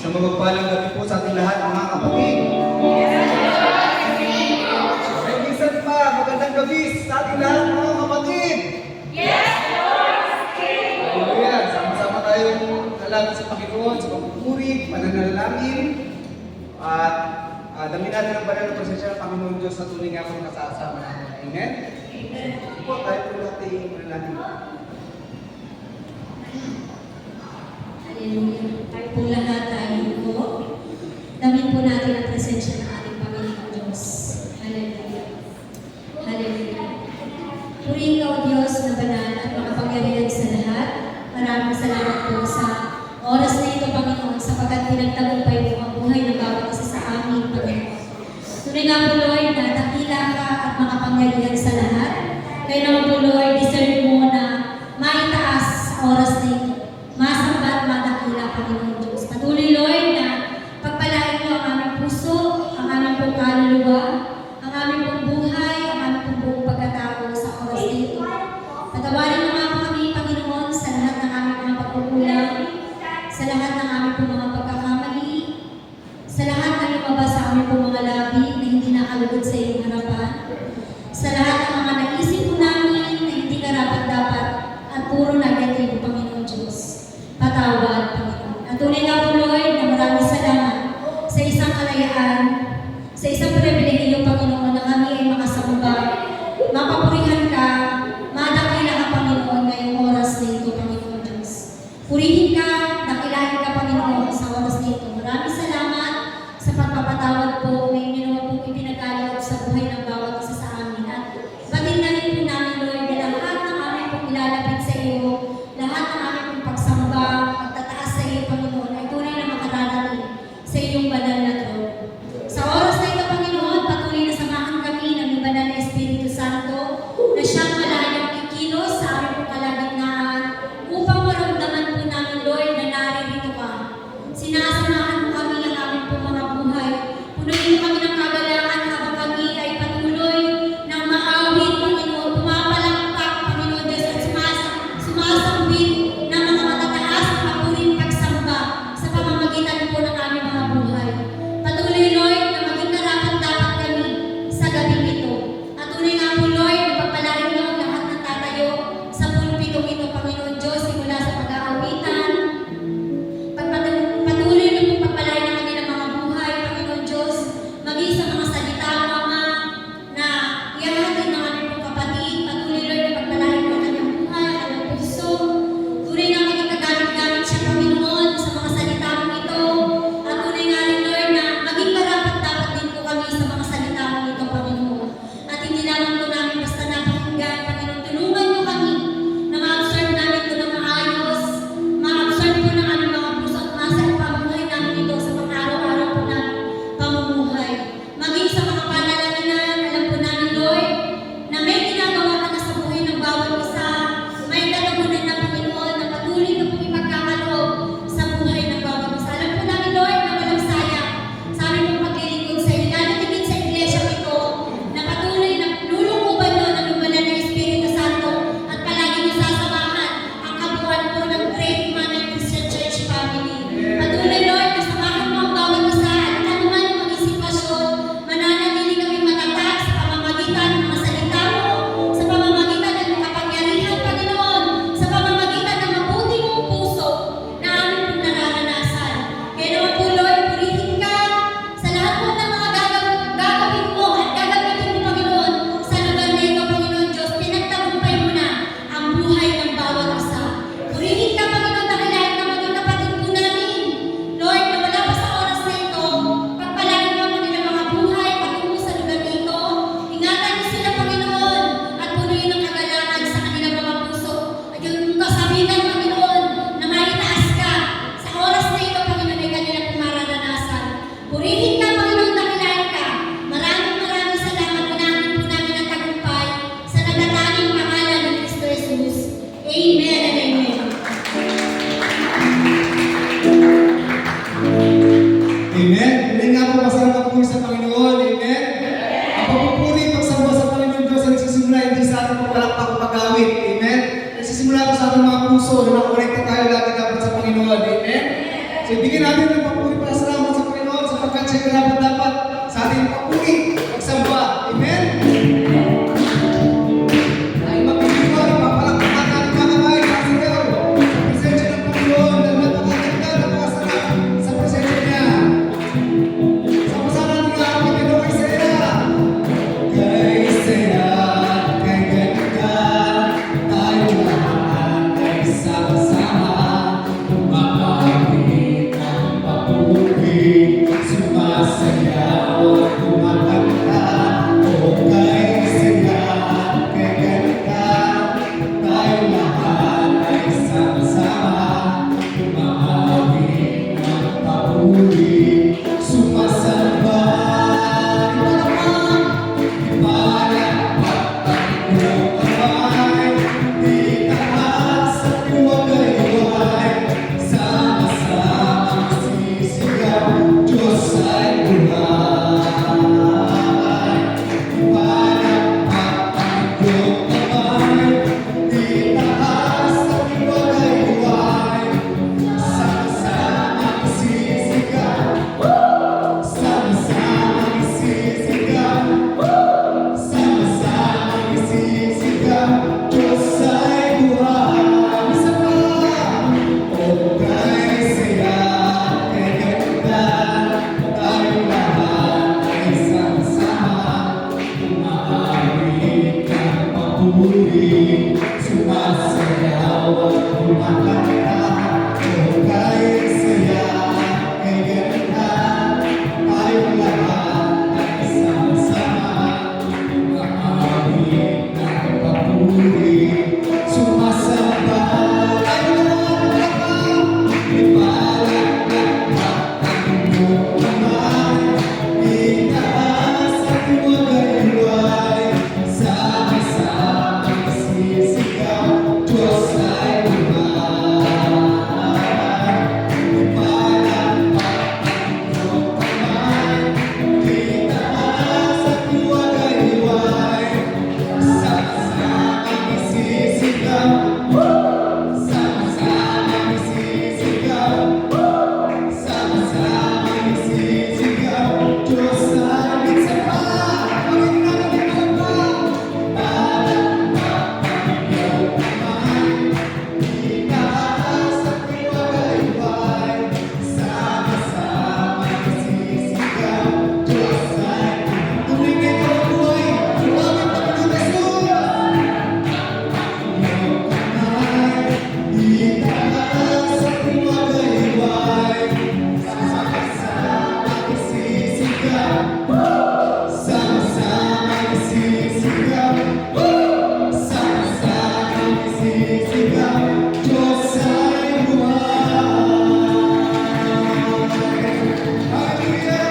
Sa mapagpalang gabi po sa ating lahat, mga kapatid. Minsan pa, magandang gabi sa ating lahat, mga kapatid. Hallelujah! Sama-sama tayong nalapit sa Panginoon, sa pagpupuri, pananalangin, at damin natin ang banal na presensya ng Panginoon Diyos na tunay nga po nakasama natin. Amen? Amen. Po, tayo po natin manalangin. Hallelujah. Tayo po lahat tayo po. Damin po natin ang presensya ng ating Panginoon Diyos. Hallelujah. Hallelujah. Purihin ka, O Diyos na banal at makapangyarihan sa lahat. Maraming salamat po sa oras na ito, Panginoon, sapagkat pinagtagumpay mo ang buhay ng bawat isa sa amin, Panginoon. Tunay nga po, Lord, na dakila ka at makapangyarihan sa lahat. Kaya naman po, Lord, deserve mo na maitaas sa oras na ito. Masamba at madakila, Panginoon Diyos. Patuloy, Lord, na pagpalain mo ang aming puso, ang aming pong kaluluwa, ang aming pong buhay, ang aming pong buong pagkatao sa oras na ito. Patawarin mo nga po kami, Panginoon, sa lahat ng aming mga pagkukulang, sa lahat ng aming pong mga pagkakamali, sa lahat ng lumabas sa aming pong mga labi na hindi nakalugod sa iyong harapan, sa lahat ng mga naisip po namin na hindi karapat-dapat at puro negatibo, Panginoon Diyos. Patawad, Panginoon. At tunay nga po, Lord, na maraming salamat sa isang kalayaan, sa isang pribilehiyo, Panginoon, na kami ay makasamba, mapapurihan ka, madakila ka, Panginoon, ngayong oras na ito, Panginoon Diyos. Purihin ka, dakilahin ka, Panginoon, sa oras na ito. Maraming salamat sa pagpapatawad po na inyo naman pong ipinagkaloob sa buhay ng bawat isa sa amin. At batin na rin po namin, Lord, na lahat ng aming pong ilalapit sa iyo, lahat ng aming pong pagsamba, pagtataas sa iyo, Panginoon, ay tunay na makararating sa iyong banal na trono. Sa oras na ito, Panginoon, patuloy na samahan kami ng iyong banal na Espiritu Santo puri, sumasayaw at kumakanta. O kahit saya, kay ganda, tayong lahat ay sama-sama. Maawit ng papuri, sumasamba. Tayo naman, ipalat ng iyong kamay. Itaas at iwagayway, sama-sama magsisigaw, Diyos ay buhay. Ipalat ng iyong kamay. Itaas at iwagayway, sama-sama magsisigaw, sama-sama magsisigaw. Sama-sama magsisigaw, Diyos ay minsama. Pagin natin ang iba. Palakpak ang iyong kamay. Itaas at iwagayway. Sama-sama magsisigaw, Diyos ay tumingin ka ng buhay. Tumawid na Panginoon Jesus. Iyong kamay. Itaas at iwagayway. Sama-sama magsisigaw, sama-sama magsisigaw, sama-sama magsisigaw, Diyos ay buhay. Hallelujah!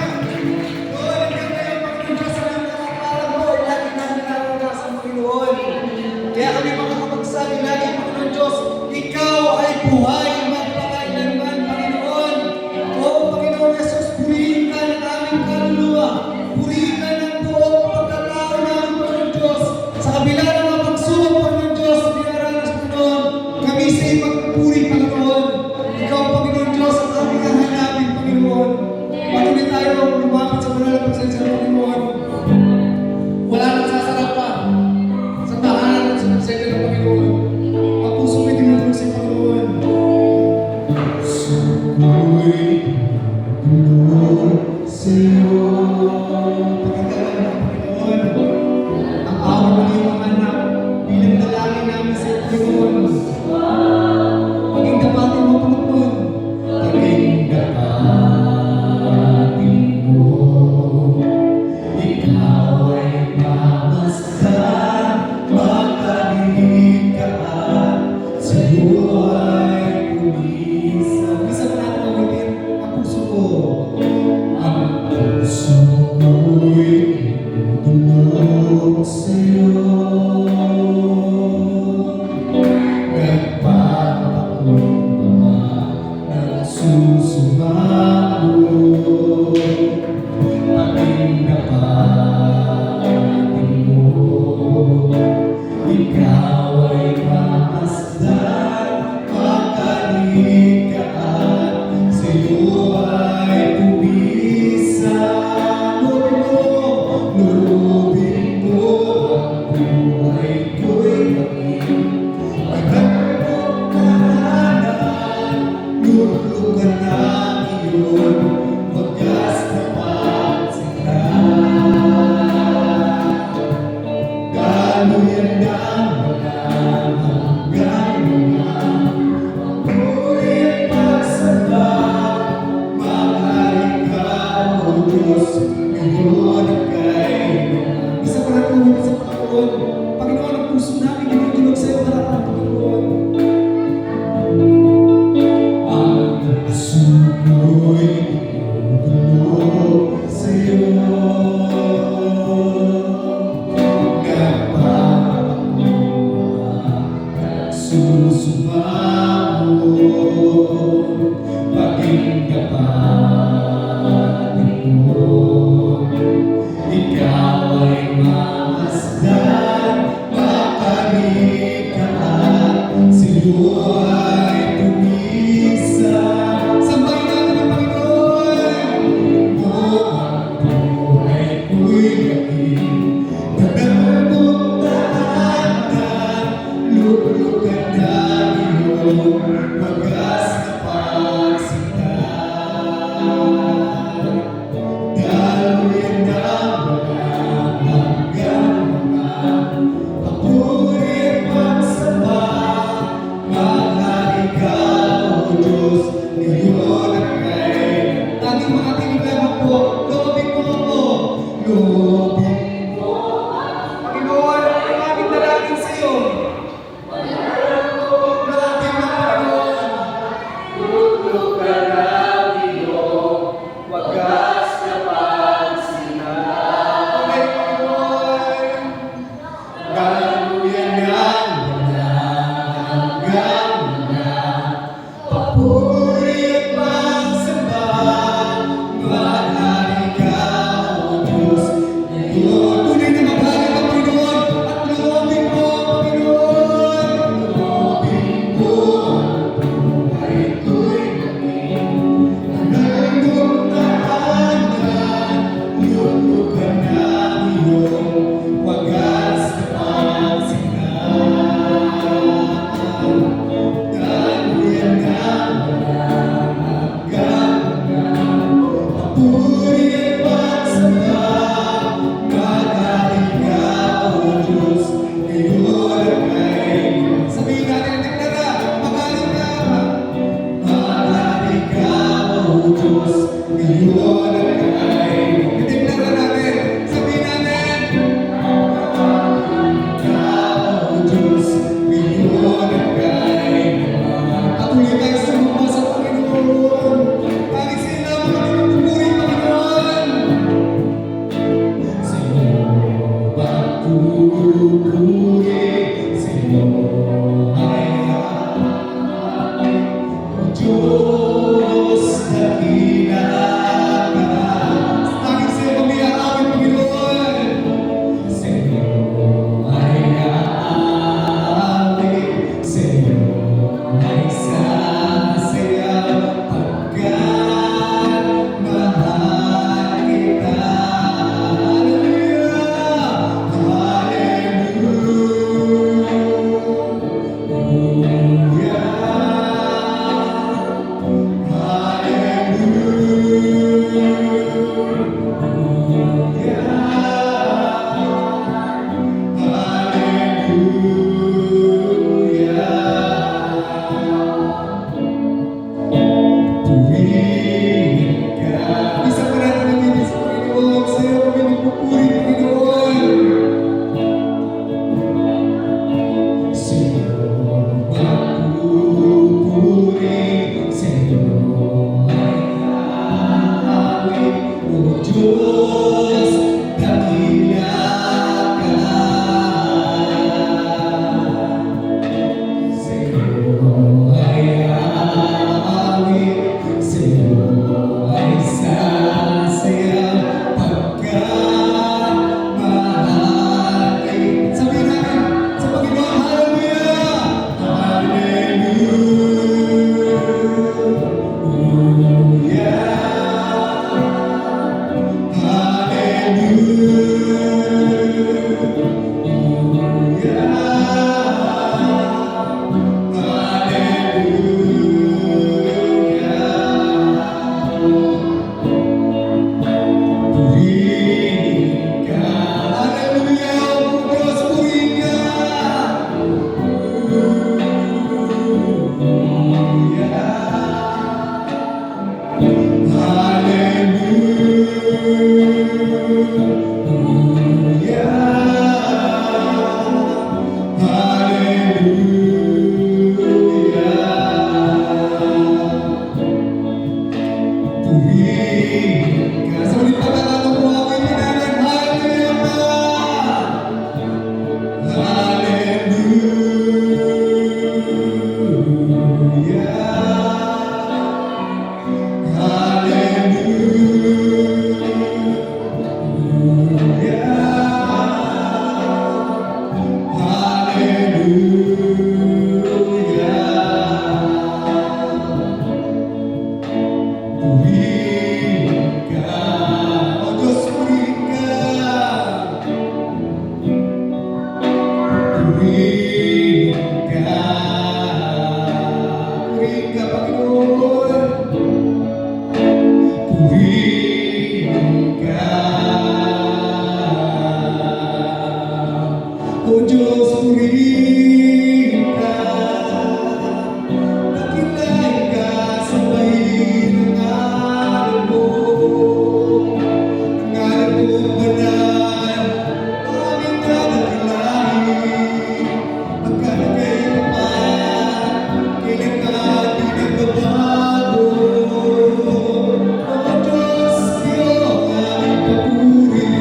Lord, ang ganda yung Panginoon sa mga kapakalan mo. Lagi namin naranasan, Panginoon. Kaya kami makakapagsabi lagi, Panginoon Diyos, Ikaw ay buhay magpakailanman, Panginoon. O Panginoon Jesus, purihin ka ng aming kaluluwa. Purihin ka ng buong pagkatao namin, Panginoon Diyos. Sa kabila ng mga pagsubok, Panginoon Diyos, dinaranas, Panginoon, kami sa iyong magpuri, Panginoon. Ikaw, Panginoon Diyos, ang aming hahanapin, Panginoon. Patuloy tayo lumapit sa banal na presensya ng Panginoon. Wala nang sasarap pa sa tahanan at sa presensya ng Panginoon. Ang puso ko'y tinutulog sa Panginoon. Suko'y tulog sa'yo. Pagkakaroon ng Panginoon, ang awa ng iyong anak, bilang dalangin namin sa Panginoon. Paging dapatin mo, Panginoon. Paging dapatin mo. Ikaw ay mamasdan, makalikaan, sa'yo ay pumisan. Isa pa natin ulitin, ang puso ko. Ang puso ko'y tutulog sa'yo. Nagpapakumbaba, nagsusumamo. Paging dapatin mo, ikaw ay mamasdan, makalikaan, sa'yo ay pumisan. Lubin mo ang buhay ko'y maging magandang tahanan. Lulugan ng iyong wagas na pagsikap. Galuyan ng wala hanggang mga ako'y pagsamba. Maaaring ka, O Diyos, ngayon at kailanman. Isa pa natin ulit sa Panginoon. Panginoon, ang puso namin tinutulog sa iyo harapan, Panginoon. Ang puso ko'y tinutulog sa iyo. Nagpapakumbaba, pupuri sa iyo ay hahawi. O Diyos, dakila ka. Tanging sa iyo kami hahawi, Panginoon. Sa iyo ay hahawi, sa iyo ay sasayaw, pagkat mahal kita. Isa pa natin ang ibig sa Panginoon. Sa iyo kami magpupuri, Panginoon. Sa iyo magpupuri, sa iyo ay hahawi. O Diyos, dakila ka. Sa iyo ay hahawi, sa iyo ay sasayaw, pagkat mahal kita. Sabihin natin sa Panginoon, hallelujah! Purihin ka. Hallelujah! O Diyos, purihin ka. Purihin ka. Sa ulit pagkakataon po ako itinanag, purihin ka. O Diyos, purihin ka. Purihin ka. Purihin ka, Panginoon. Purihin ka. O Diyos, purihin ka. Dakilain ka sa bahin ng ngalan mo. Ang ngalan mo banal, aming dadakilain. Magkalagay pa, kailan ka di nagbabago. O Diyos, iyo aming papuri,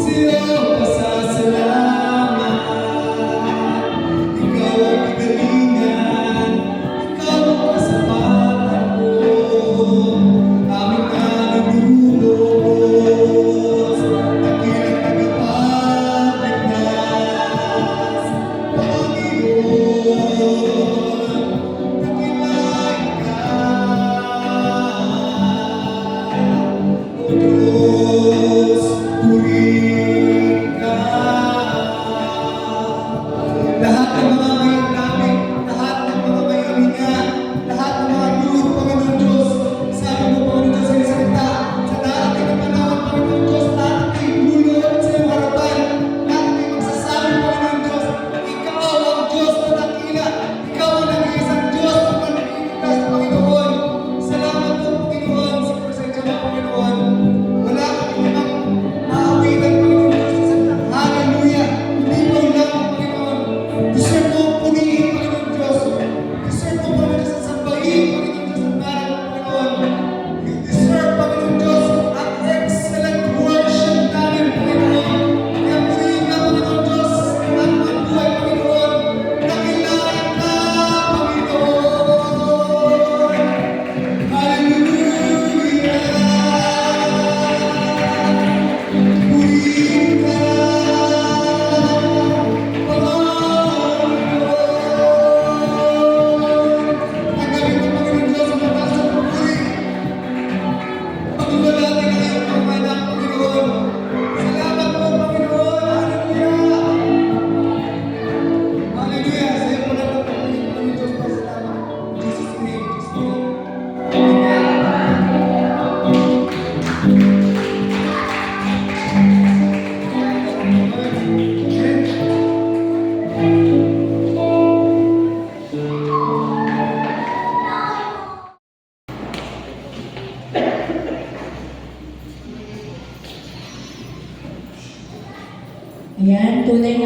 sa iyo pasasalamat.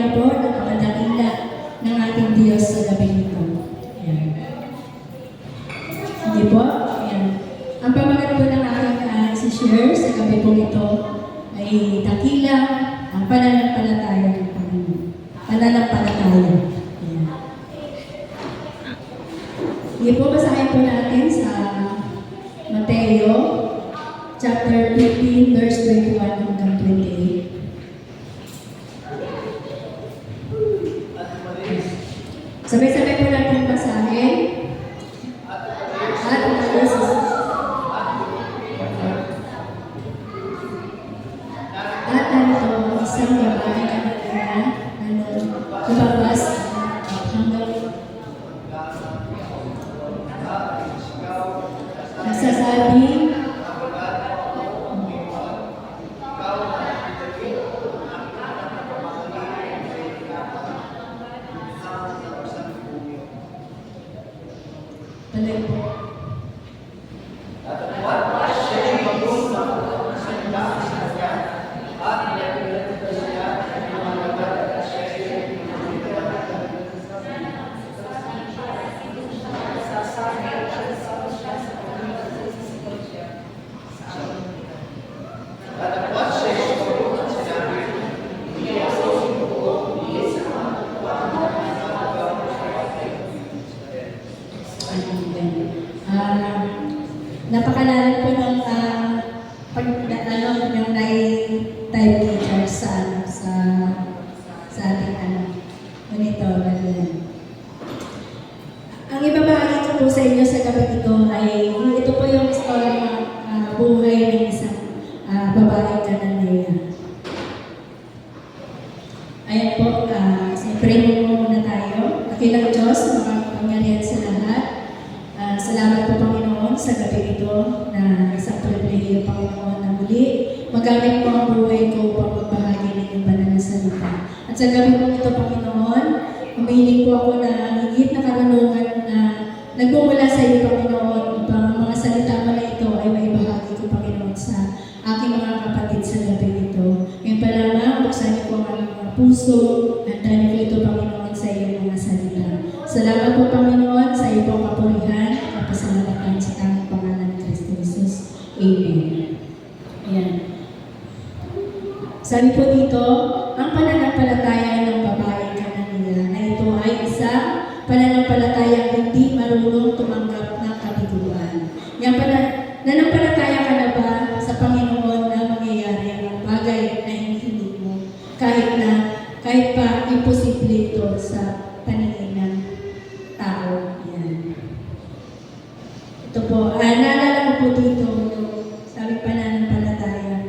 niya po, napakadakila ng ating Diyos sa gabi nito. Ayan. Hindi po? Ayan. Ang pamagat po ng aking isi-share sa gabi po ito ay dakila ang pananampalataya ng Panginoon. Pananampalataya. Ayan. Hindi po, basahin po natin sa Mateo chapter 15, verse 21 hanggang 28. Sabay-sabay po natin basahin. At umalis. At narito, isang babae na lumabas hanggang nagsasabi, Talay po. Napakalalan po ng yung type teacher sa ating monitor. Ang ibabahagi ko po sa inyo sa gabi ito ay ito po yung istorya ng buhay ng isang babaeng Cananea. Ayan po, pray mo muna tayo. Dakilang Diyos, makapangyarihan sa lahat. Salamat po Panginoon sa gabi ito na isang pribilehiyo Panginoon na muli magamit mo ang buhay ko upang magbahagi ng iyong banal na salita. At sa gabi po ito Panginoon, humihiling po ako na higit na karunungan na nagmumula sa iyo Panginoon upang ang mga salita mo na ito ay maibahagi ko Panginoon sa aking mga kapatid sa gabi ito. Ngayon pa lamang, buksan niyo po ang aming mga puso at dahil ko ito Panginoon sa iyong mga salita. Salamat po Panginoon sa iyong pong kapurihan. Pasalamatan sa tanging pangalan ng Kristo Jesus. Amen. Ayan. Sabi po dito, ang pananampalataya ng babae Cananea na ito ay isang pananampalataya hindi marunong tumanggap ng kabiguan. Yung nananampalataya ka na ba sa Panginoon na mangyayari ang bagay na hinihiling mo kahit pa imposible ito sa paningin ng tao. Yan. Ito po, naalala ko po dito, sabi pananampalataya.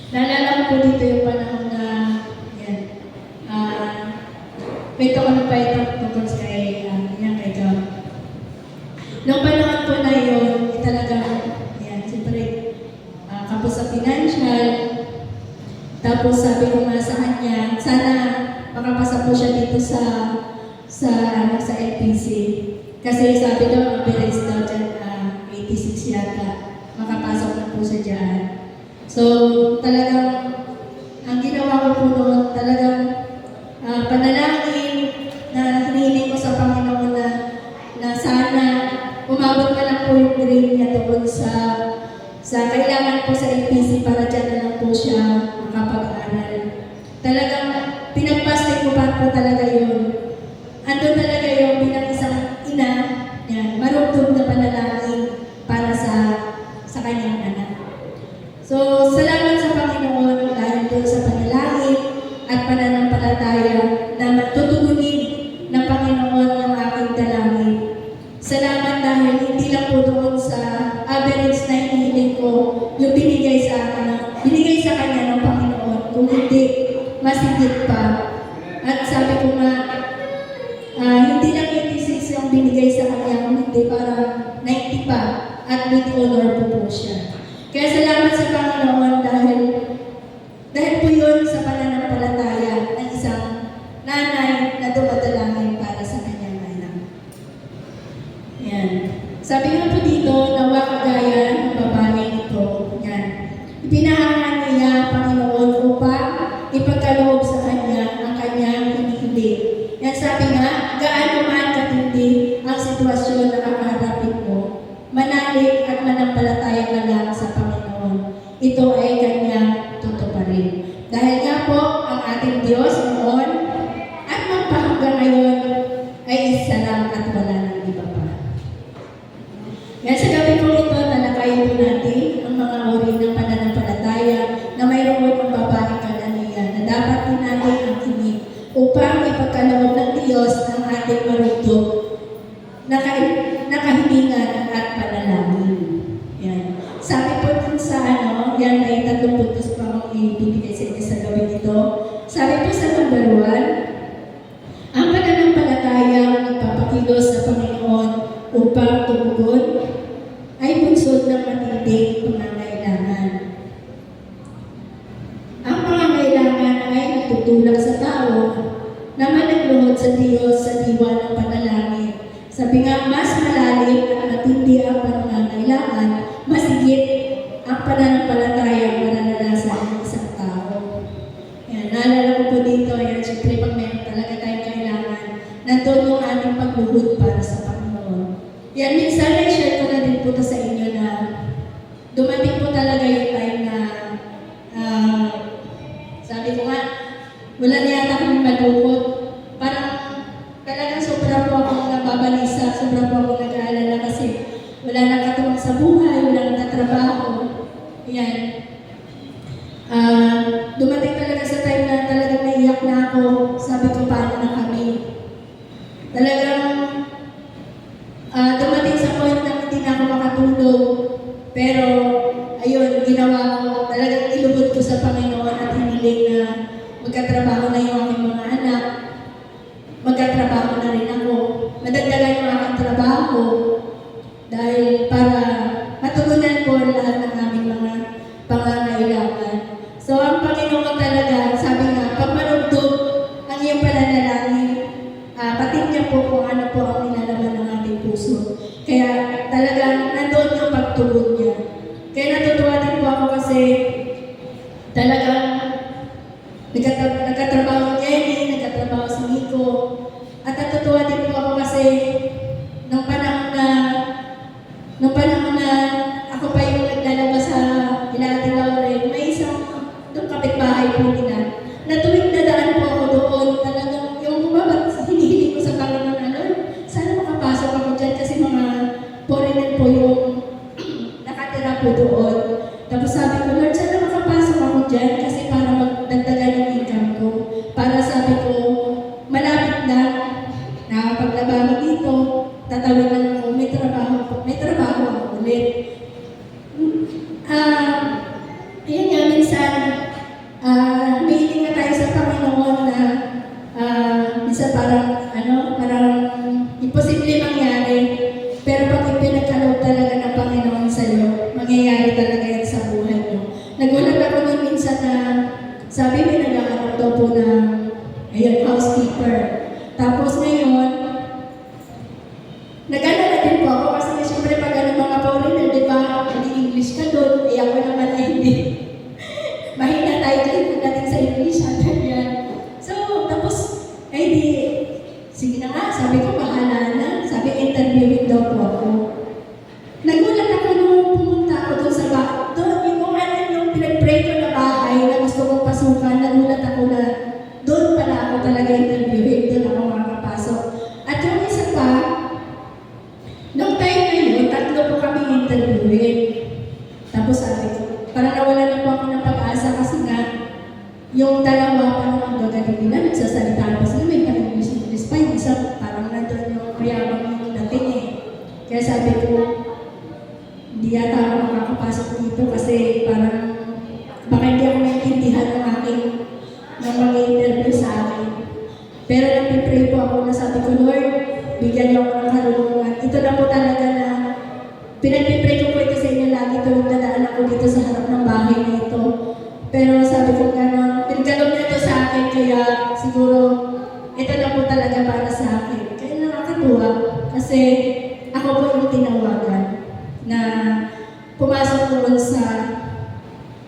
Naalala ko po dito yung panahon na, kwento ko na pa ito tungkol kay John. Noong panahon po na yun, talaga, siyempre, kapos sa financial, tapos sabi ko nga sa kanya, sana makapasa po siya dito sa LPC. Kasi sabi daw, ang average daw dyan, 86 yata. Makapasok na po siya dyan. So, talagang, ang ginawa ko po noon, talagang panalangin na hinihiling ko sa Panginoon na sana umabot na lang po yung grade niya doon sa kailangan po sa LPC para dyan na lang po siya makapag-aral. Talagang, pinagpastik ko pa po talaga yun. Ando talaga yung bilang isang ina, marugtog na panalangin para sa kanyang anak. So, salamat sa Panginoon dahil doon sa panalangin at pananampalataya na matutugunin ng Panginoon ang aking dalangin. Salamat dahil hindi lang po doon sa average na hinihiling ko yung binigay sa kanya ng Panginoon, kung hindi, mas higit pa. At sabi ko nga, hindi lang 86 yung binigay sa kanya, hindi parang 90 pa at with honor po siya. Kaya salamat sa Panginoon dahil po yun sa pananampalataya ng isang nanay na dumadalangin para sa kanyang anak. Yan. Sabi nga po dito, nawa kagaya ng babae ito. Yan. Ipinahangan niya, Panginoon, upang ipagkaloob sa kanya ang upang ipagkaloob ng Diyos ang ating marugdog na kahilingan at panalangin. Yan. Sabi po dun sa yan ay 3 puntos pa akong ibibigay sa inyo sa gabi nito. Sabi po sa number 1, ang pananampalatayang nagpapakilos sa Panginoon upang tumugon ay bunsod ng matinding pangangailangan. Ang pangangailangan ay nagtutulak sa tao na managluhod sa Diyos sa diwa ng panalangin. Sabi nga, mas malalim at matindi ang pangangailangan, mas higit ang pananampalatayang mararanasan ng isang tao. Yan, naalala ko po dito, yan, syempre pag meron talaga tayong kailangan, nandun yung ating pagluhod para sa Panginoon. Yan, minsan ay share ko na din po to sa inyo na dumating po talaga yung time na sabi ko nga, wala na yata kami malukot. Parang talagang sobra po akong nababalisa, sobra po akong nag-aalala kasi wala nang katuwang sa buhay, wala nang katrabaho. Yan. Dumating talaga sa time na talagang naiyak na ako. Sabi ko, paano na kami? Talagang dumating sa point na hindi na ako makatulog. Pero, ayun, ginawa ko. Talagang ilubod ko sa Panginoon at hiniling na magkatrabaho na yung aking mga anak. Magkatrabaho na rin ako. Madagdagan yung aking trabaho dahil para matugunan ko lahat ng aming mga pangangailangan. So, ang Panginoon talaga, sabi nga, pag marugdog ang iyong pananalangin, patid niya po kung ano po ang nilalaman ng ating puso. Kaya talagang nandoon yung pagtugon niya. Kaya natutuwa din po ako kasi talagang nagkatrabaho si Jenny, nagkatrabaho si Nico. At natutuwa din po ako kasi nung panahon na ako pa yung naglalabas sa Ilating Lauren, may isang doon kapitbahay po nila. Na tuwing nadaan po ako doon, talagang yung bumabat, hinihiling ko sa Panginoon, sana makapasok ako dyan kasi mga foreigner po yung nakatira po doon. Tapos sabi ko, Lord, sana makapasok ako dyan kasi para magdagdagan yung income ko. Para sabi ko, malapit na, nakapaglaba ako dito, tatawid lang ako, may trabaho ako ulit. Ayun nga, minsan, humihiling nga tayo sa Panginoon na minsan parang imposible mangyari. Pero pag ipinagkaloob talaga ng Panginoon sa'yo, mangyayari talaga yan sa buhay mo. Nagulat ako nun minsan na sabi may nag-aaral daw po na housekeeper. Tapos ngayon, nag-alala din po ako kasi siyempre pag mga foreigner, di ba, English ka doon, ako naman ay hindi. Mahina tayo dyan pagdating sa English, ganyan. So, tapos, sige na nga, sabi ko, bahala na. Sabi, interviewin daw po ako. Nagulat ako nung pumunta ako doon sa bahay. Doon, yung yung pinag-pray ko na bahay na gusto kong pasukan, nagulat ako na doon pala ako talaga interviewin, doon ako makakapasok. At yung isa pa, nung time na yun, 3 po kami interviewin. Tapos sabi ko, parang nawala na po ako ng pag-asa kasi nga, yung dalawa pa naman gagaling nila, nagsasalita pa sila, may English pa, yung isa parang nandun yung mayabang yung dating eh. Kaya sabi ko, hindi yata ako makakapasok dito kasi parang baka hindi ako maintindihan ng aking ng mga interview sa akin. Pero nagpipray po ako na sabi ko, Lord, bigyan niyo ako ng karunungan. Ito na po talaga na pinagpipray ko po ito sa inyo lagi tuwing dadaan ako dito sa harap ng bahay na ito. Pero sabi ko gano'n, pinagkalog niyo ito sa akin, kaya siguro ito na po talaga para sa akin. Kaya nakakatuwa kasi ako po yung tinawagan na pumasok doon sa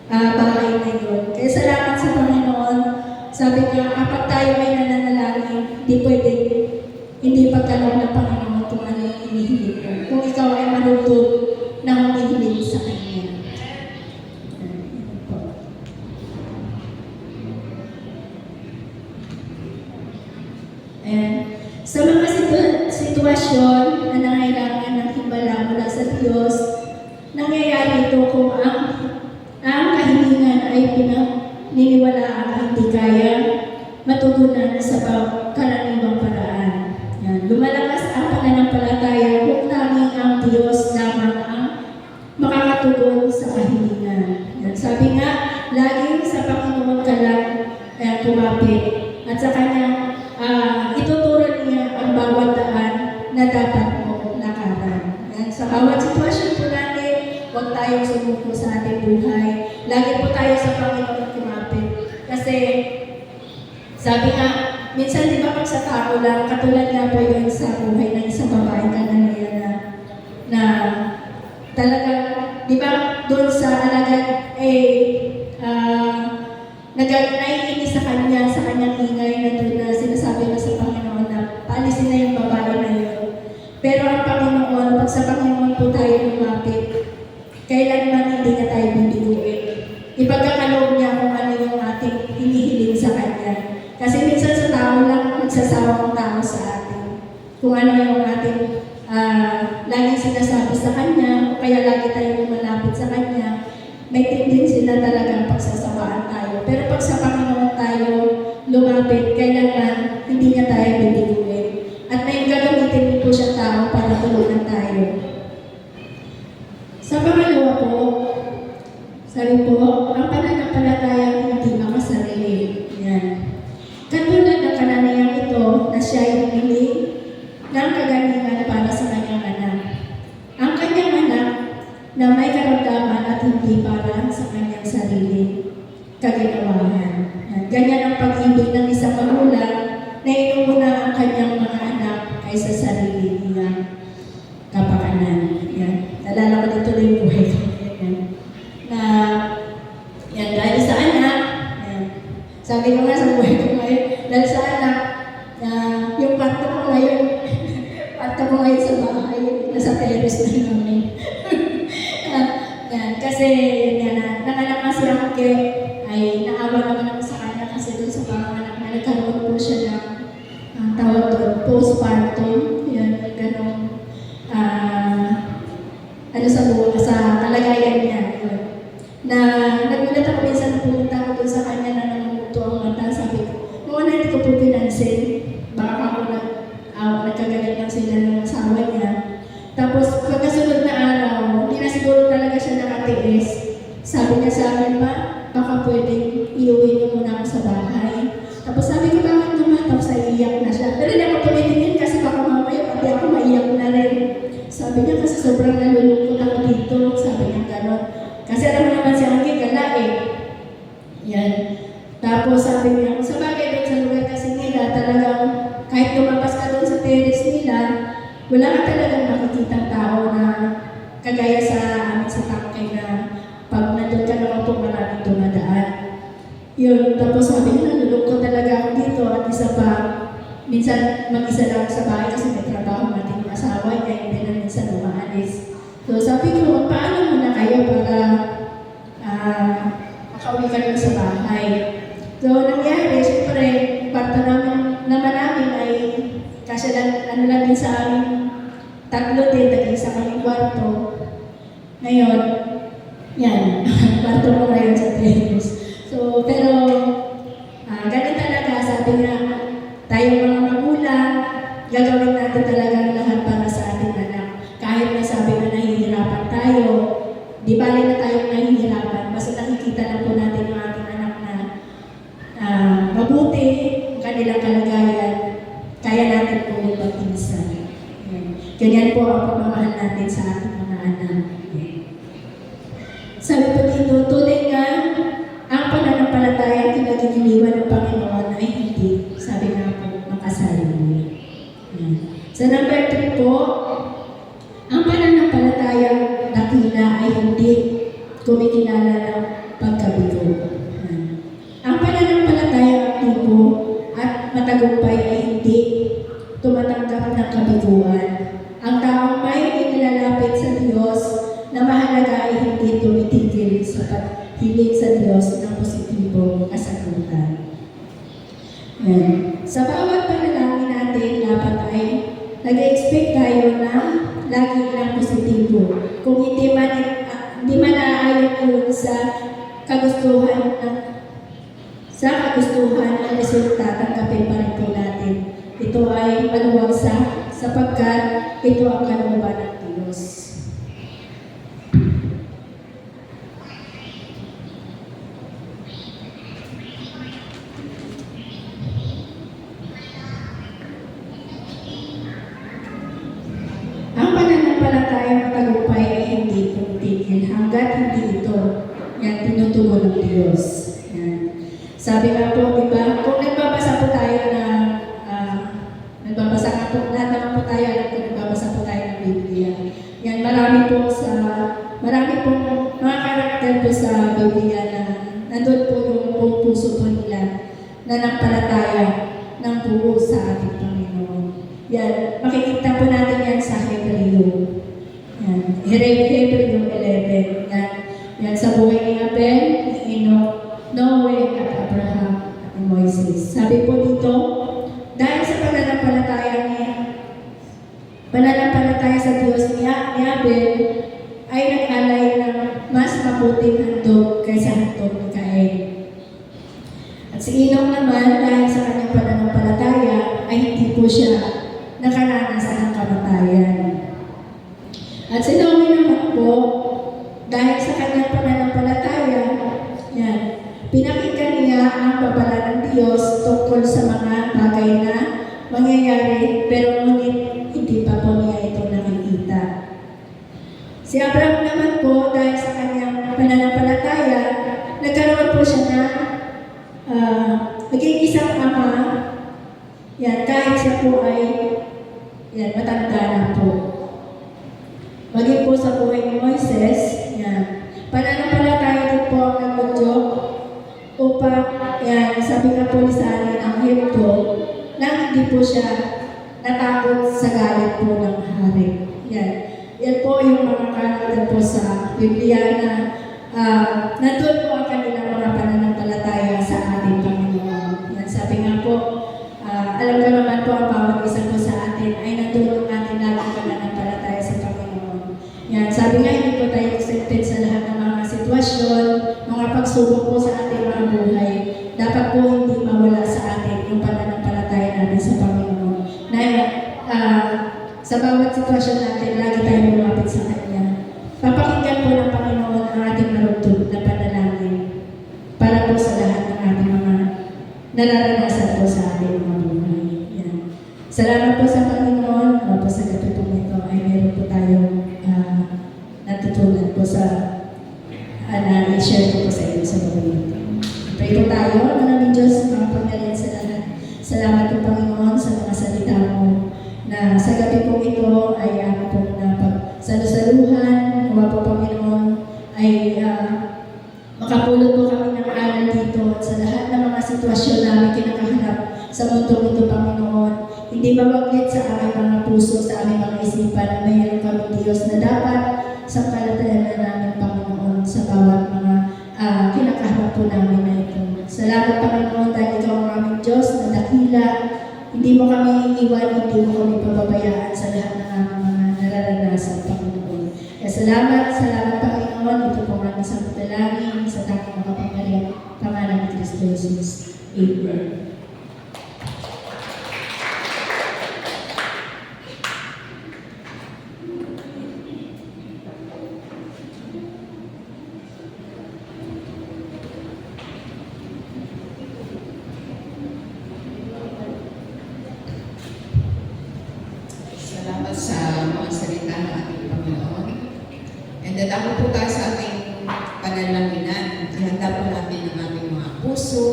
bahay na yun. Kaya salamat sa Panginoon. Sabi niya, kapag tayo ay nananalangin, hindi pagkaloob ng Panginoon kung ano yung hinihiling mo. Kung ikaw ay malutog na humihiling sa Kanya. Ayan. Sa mga sitwasyon na nangailangan ng himala mula sa Diyos, nangyayari ito kung ang kahilingan ay pinaniniwalaan hindi kaya matugunan sa karaniwang paraan. Yan. Lumalakas ang pananampalataya kung tanging ang Diyos lamang ang makakatugon sa kahilingan. Yan. Sabi nga, laging sa Panginoon ka lang kumapit at sa Kanya ituturo niya ang bawat daan na dapat mo lakaran. Yan. Sa bawat sitwasyon po natin, huwag tayong sumuko sa ating buhay. Lagi po tayo sa Panginoon kumapit. Kasi sabi nga, minsan di ba pag sa tao lang, katulad nga po yun sa buhay ng isang babae kananiya na talagang, di ba doon sa alagad, naiinis sa kanyang ingay na doon na sinasabi na sa Panginoon na paalisin na yung babae na yun. Pero ang Panginoon, pag sa Panginoon po tayo lumapit, kailanman hindi na tayo bibiguin. Ipagkakaloob niya kung ano yung ating hinihiling sa Kanya. Kasi minsan sa tao lang, nagsasawang tao sa atin. Kung ano yung ating laging sinasabi sa Kanya, o kaya lagi tayong lumalapit sa Kanya, may tendency na talagang pagsasawaan tayo. Pero pag sa Panginoon tayo lumapit, kailangan hindi niya tayo bibiguin. At may gagamitin niyo po siyang tao para tulungan tayo. Sa pangalawa po, sabi po, ang pananampalataya hindi makasarili. Yan. Katulad ng kananayang ito na siya ay humili ng kagalingan para sa kanyang anak. Ang kanyang anak na may karamdaman at hindi para sa kanyang sarili kaginawahan. Ganyan ang pag-ibig ng isang magulang na inuuna ang kanyang mga anak kaysa sarili niyang kapakanan. Yan. Nalala ko dito na yung buhay ko. Yan. Dahil sa anak, yan. Sabi ko nga sa buhay ko ngayon, dahil sa anak, yung kwarto ko ngayon, sa bahay, nasa terrace na namin. Yan. Kasi, yun yan, nanganak kasi ako ay naawa naman ako sa kanya kasi doon sa panganak na nagkaroon po siya ng tawag doon, postpartum. Yan, ganong sa kalagayan niya. Yun. Na nagulat ako minsan pumunta ko doon sa kanya na nangunguto ang mata. Sabi ko, nung hindi ko po pinansin, baka ako nagkagalit lang sila ng asawa niya. Tapos pagkasunod na araw, hindi na siguro talaga siya nakatiis. Sabi niya sa akin, baka pwedeng iuwi niyo muna ako sa bahay. Tapos sabi ko, bakit naman? Tapos naiiyak na siya. Pero hindi ako tumitingin kasi baka mamaya pati ako maiyak na rin. Sabi niya kasi sobrang nalulungkot ako dito. Sabi niya gano'n. Kasi alam mo naman si Anggi, gala eh. Yan. Tapos sabi niya, sa bagay doon sa lugar kasi nila, talagang kahit lumabas ka doon sa terrace nila, wala ka talagang makikitang tao na kagaya sa amin sa tangkay na pag nandun ka naman po maraming dumadaan. Yun, tapos sabi niya, nalulungkot talaga ako dito at isa pa, minsan mag-isa lang sa bahay kasi may trabaho natin yung asawa niya, hindi na minsan umaalis. So sabi ko, paano muna kayo para makauwi ka lang sa bahay? So nangyari, siyempre, parto namin ay kasi lang din sa amin, tatlo din, nag-isa kaming kwarto. Ngayon, yan, kwarto mo ngayon sa Trenos. So, pero, ganun talaga, sabi nga, tayong mga magulang, gagawin natin talaga lahat para sa ating anak. Kahit na sabi na nahihirapan tayo, di bali na tayong nahihirapan, basta nakikita lang po natin yung ating anak na mabuti ang kanilang kalagayan, kaya natin po yung pagtinsan. Ganyan po ang pagmamahal natin sa ating mga anak. Sabi po dito, tunay nga, ang pananampalataya kinagigiliwan ng Panginoon ay hindi, sabi nga po, makasarili. Sa number 3 po, ang pananampalataya dakila ay hindi kumikilala ng pagkabigo. Ang pananampalataya aktibo at matagumpay ay hindi tumatanggap ng kabiguan. Ang taong may inilalapit sa Diyos na mahalaga ay hindi tumitigil sa paghiling sa Diyos ng positibong kasagutan. Sa bawat panalangin natin, dapat ay nag-expect tayo na lagi lang positibo. Kung hindi man aayon sa kagustuhan ng sa kagustuhan ang resulta, tanggapin pa rin po natin. Ito ay maluwag sapagkat ito ang kalooban ng Diyos. Ang pananampalatayang matagumpay ay hindi tumitigil hanggat hindi ito yan tinutugon ng Diyos. Yan. Sabi nga po, di ba, kung nagbabasa po tayo ng nagbabasa nga po, lahat naman po tayo alam kung nagbabasa po tayo ng Biblia. Yan, marami pong mga karakter po sa Biblia na nandun po yung buong puso po nila na nampalataya ng buo sa ating Panginoon. Yan, makikita po natin yan sa Hebreo. Yan, Hebreo 11. Yan sa buhay ni Abel, ni Enoch, Noe at Abraham at ni Moises. Sabi po dito, dahil sa pananampalataya sa Diyos ni Abel, ay nag-alay ng mas mabuting handog kaysa handog ni Cain. At si Enoch naman, dahil sa kanyang pananampalataya, ay hindi po siya nakaranas ng kamatayan. At si Noe naman po, dahil sa kanyang pananampalataya, yan, pinakinggan niya ang babala ng Diyos tungkol sa mga bagay na mangyayari, pero ngunit hindi pa po niya ito nakikita. Si Abraham naman po, dahil sa kanyang pananampalataya, nagkaroon po siya na naging isang ama, yan, kahit siya po ay matanda na po. Maging po sa buhay ni Moises, yan, pananampalataya din po ang nagudyo upang, yan, sabi nga po ni Sari ng Hebdo, na hindi po siya natakot sa galit po ng hari. Yan po yung mga karakter po sa Biblia na nandun po ang kanilang mga pananampalataya sa ating Panginoon. Yan, sabi nga po, alam ko naman po ang bawat isa po sa atin ay nandun natin nalang pananampalataya sa Panginoon. Yan, sabi nga, hindi po tayo accepted sa lahat ng mga sitwasyon, mga pagsubok po sa ating mga buhay. Dapat po hindi mawala sa atin yung pananampalataya natin sa Panginoon. Na sa bawat sitwasyon natin, lagi tayong lumapit sa Kanya. Papakinggan po ng Panginoon ang ating marugtog na panalangin para po sa lahat ng ating mga nararanasan po sa ating mga buhay. Yan. Salamat po sa Panginoon. Po sa gabi po nito ay meron po tayong natutunan po sa na-share ko po sa inyo sa gabi nito. Pray po tayo. Maraming Diyos, mga pagdalit sa lahat. Salamat po Panginoon sa mga salita mo na sa gabi po ito ay ako po napagsalusaluhan. Huwag po Panginoon ay makapulot po kami ng aral dito at sa lahat ng mga sitwasyon namin kinakaharap sa mundo ito, Panginoon. Hindi mawaglit sa aming mga puso, sa aming mga isipan na mayroon kami Diyos na dapat sa kalatayan namin, Panginoon, sa bawat mga kinakaharap po namin na ito. Salamat, Panginoon, dahil ikaw ang aming Diyos na dakila. Hindi mo kami iiwan, hindi mo kami pababayaan sa lahat ng aming mga nararanasan, Panginoon. Kaya salamat, Panginoon. Ito po ang aming sa dalangin, sa tanging makapangalan, pangalan ni Kristo Jesus. Amen. Salamat sa mga salita ng ating Panginoon. And dadako po tayo sa ating panalangin. Ihanda po natin ang ating mga puso,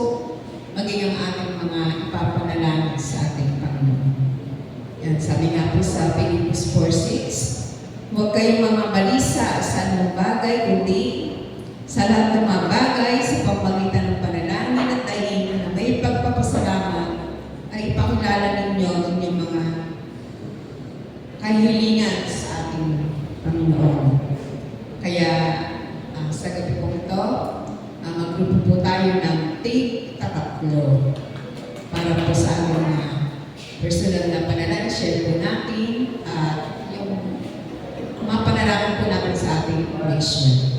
maging ang ating mga ipapanalangin sa ating Panginoon. Yan, sabi nga po sa Philippians 4:6, huwag kayong mga balisa sa anong bagay, kundi sa lahat ng mga bagay, sa pamamagitan ng panalangin at dahilan na may pagpapasalamat, ay ipakilala ninyo ang inyong mga kahilingan sa ating Panginoon. Kaya sa gabi po ito, maggrupo po tayo ng tig-tatatlo para po sa ating mga personal na panalangin, share po natin at yung mga panalangin po natin sa ating nation.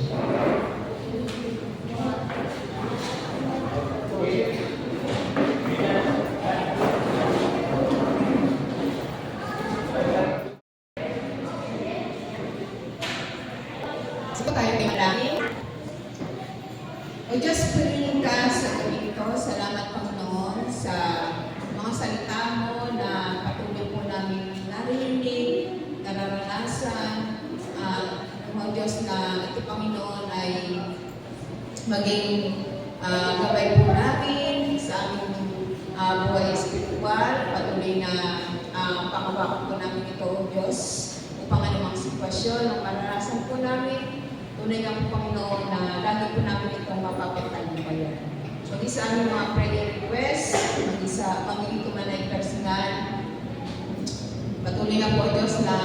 maging gabay po namin sa aming buhay espiritual. Patuloy na panghawakan po namin ito, O Diyos, upang anumang sitwasyon o maranasan po namin, tunay nga po, Panginoon, na lagi po namin itong mapapagtagumpayan. So, sa aming mga prayer request, sa pamilya ko man ay personal, patuloy na po, Diyos, na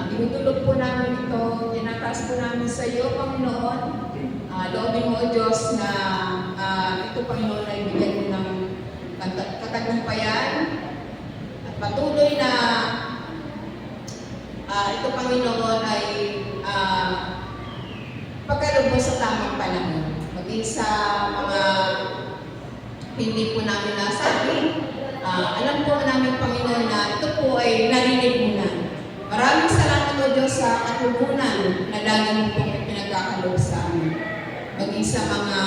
dinutulog po namin ito, tinataas po namin sa iyo, Panginoon. Loobin mo, Diyos, na ito, Panginoon, ay bigyan mo ng katagumpayan at patuloy na ito, Panginoon, ay pagkaloob mo sa tamang panahon. Maging sa mga hindi po namin nasabi, alam po namin, Panginoon, na ito po ay narinig mo na. Maraming salamat, O Diyos, sa katugunan na lagi mo pong pinagkakaloob sa amin. Maging sa mga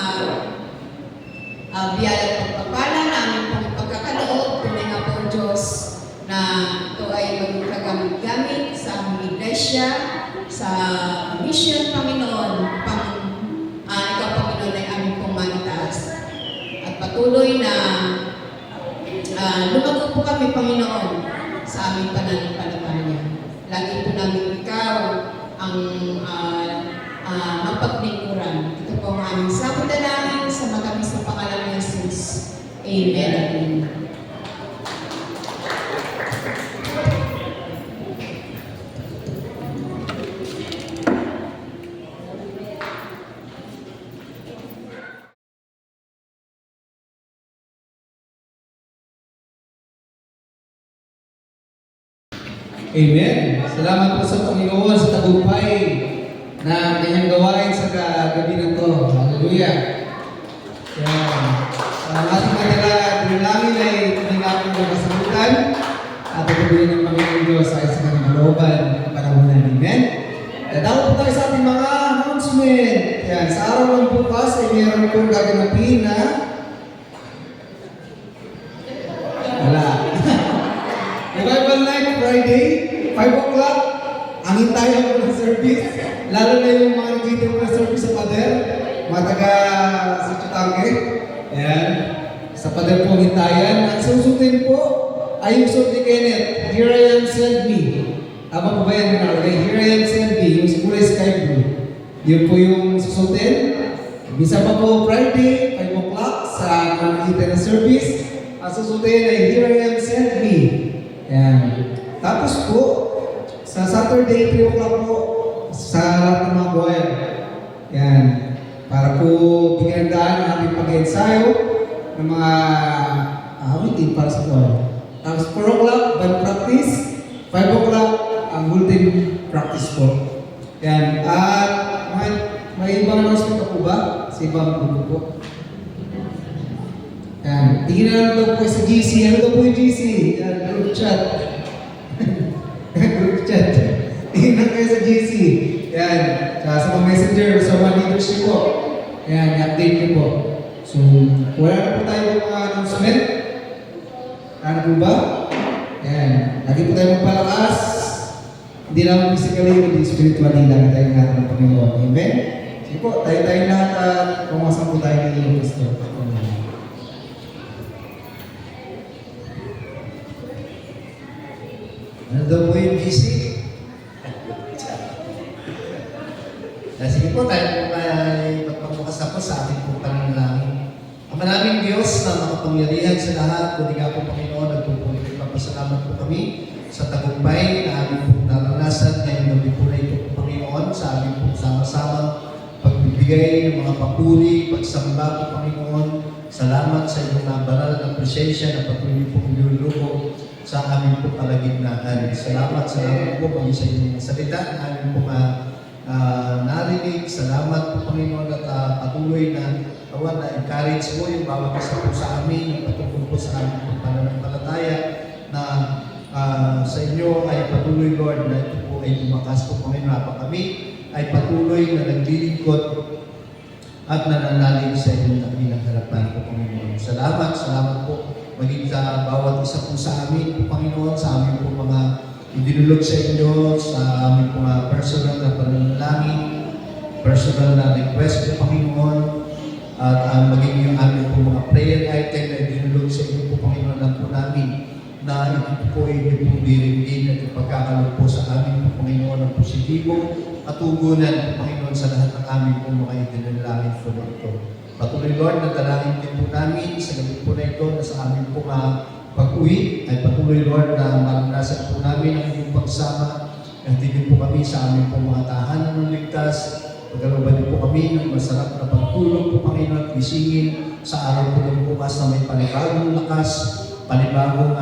biyaya at pagpapala namin pong pagkakaloob, tunay nga po, Diyos, na ito ay maging kagamit-gamit sa aming iglesia, sa mission, Panginoon, ikaw, Panginoon, ay aming pong manitaas. At patuloy na lumago po kami, Panginoon, sa aming pananampalataya. Lagi po namin ikaw ang mapaglingkuran. Ito po ang aming sabutalangin sa matamis na pangalan ni Jesus. Amen. Amen. Amen. Salamat po sa Panginoon sa tagumpay na kanyang gawain sa gabi na to. Hallelujah. Yan. Ang ating madala at nilangin ay tinigapin ng kasagutan at ituloy ng Panginoon Diyos sa isang kanyang kalooban ng panahonan. Amen. Dapat po tayo sa ating mga announcement. Yan. Sa araw ng bukas ay mayroon pong gaganapin na wala. Revival Night Friday, 5 o'clock, angin tayo ng service. Lalo na yung mga nag-video ng service sa pader, mga taga sa Chutangke. Ayan, sa pader po hintayan. Ang susutin po ay yung suit ni Kenneth, Here I Am, Send Me. Tama po ba yan? Here I Am, Send Me, yung kulay sky blue. Yun po yung susutin. Bisa pa po Friday, 5 o'clock, sa pamamagitan ng service. Ang susutin ay Here I Am, Send Me. Yan. Tapos po, sa Saturday, 3 o'clock po, sa lahat ng mga choir. Yan. Para po bigyan ng daan ang ating pag-ensayo ng mga awitin para sa choir. Tapos 4 o'clock, band practice. 5 o'clock, ang bulletin practice po. Yan. At may ibang announcement po ba? Sa ibang grupo po. Yan. Tingnan lang daw po sa GC. Ano daw po yung GC? Yan, group chat. Group chat. Tingnan kayo sa GC. Yan. Sa mga messenger, sa mga leadership po. Yan, i-update niyo po. So, wala na po tayo mga announcement. Ano po ba? Yan. Lagi po tayo magpalakas. Hindi lang physically, kundi spiritually. Lagi tayo natin ng Panginoon. Amen? Sige po, tayo lahat at pumasang po tayo ng Kristo. Ano daw po yung GC? Sige po, tayo po ay magpabukas ako sa ating pong pananalangin. Ang maraming Diyos na makapangyarihan sa lahat, kundi nga po Panginoon, nagpupulit papasalamat po kami sa tagumpay na aming pong naranasan ngayong gabi po na ito po Panginoon, sa aming pong sama-samang pagbibigay ng mga papuri, pagsamba po Panginoon. Salamat sa inyong nabaral ng presensya na patuloy po niluluko sa aming po kalagitnaan. Salamat po pag sa inyong salita na aming po narinig. Salamat po Panginoon at patuloy na awan na encourage mo yung bawat isa po sa amin, yung patungkol po sa aming po pananampalataya na sa inyo ay patuloy Lord na ito po ay lumakas po Panginoon pa kami ay patuloy na naglilingkod at nananalig sa inyong dakilang harapan po Panginoon. Salamat po maging sa bawat isa po sa amin po Panginoon, sa amin po mga idinulog sa inyo, sa aming mga personal na pananalangin. personal na request po, Panginoon, at maging yung aming po mga prayer item na dinulog sa inyo po, Panginoon, lang po namin na ito po inyo po diringgin at ipagkakalog po sa amin po, Panginoon, ang positibong katugunan po, Panginoon, sa lahat ng aming po mga idinalangin po na ito. Patuloy, Lord, na dalangin din po namin sa gabi po na ito na sa amin po pag-uwi ay patuloy, Lord, na maranasan po namin ang inyong pagsama. Hindi po kami sa aming po mga tahanan ng ligtas. Pagkalooban niyo po kami ng masarap na pagtulog po, Panginoon, at gisingin sa araw po ng bukas na may panibagong lakas, panibagong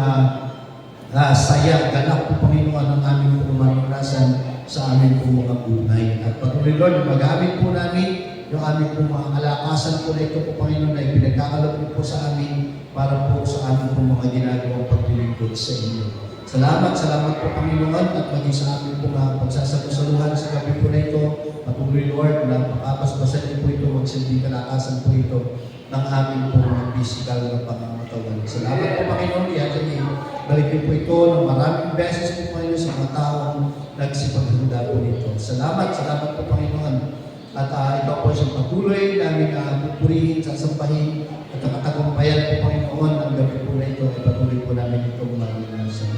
saya, ganap po, Panginoon, ang aming po maranasan sa aming po mga buhay. At patuloy, Lord, magamit po namin yung aming po mga kalakasan po na ito po, Panginoon, na ipinagkakalog niyo po sa amin para po sa aming po mga ginagawang paglilingkod sa inyo. Salamat po, Panginoon, at maging sa aming po mga pagsasalusaluhan sa gabi po na ito. Patuloy, Lord, na makapaspasan niyo po ito, magsilbing kalakasan po ito ng aming po mga physical na pangangatawan. Salamat po, Panginoon, iyan niyo. Balik niyo po ito ng maraming beses po, Panginoon, sa mga taong nagsipaghanda po nito. Salamat po, Panginoon. At ikaw po siyang patuloy namin pupurihin, sasampahin at nakatagumpayan po, Panginoon, ang gabi po na ito ay patuloy po namin itong maranasan.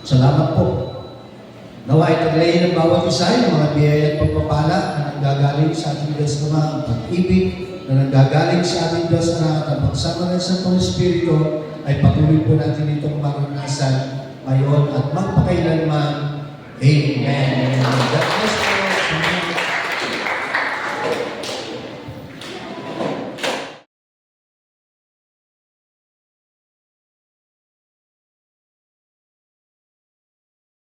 Salamat po. Nawa itaglayin ng bawat isa yung mga biyaya at pagpapala na nanggagaling sa ating Diyos Ama, ang pag-ibig na nanggagaling sa ating Diyos Anak at pagsama ng Santong Espiritu ay patuloy po natin itong maranasan ngayon at magpakailanman. Amen. God bless you.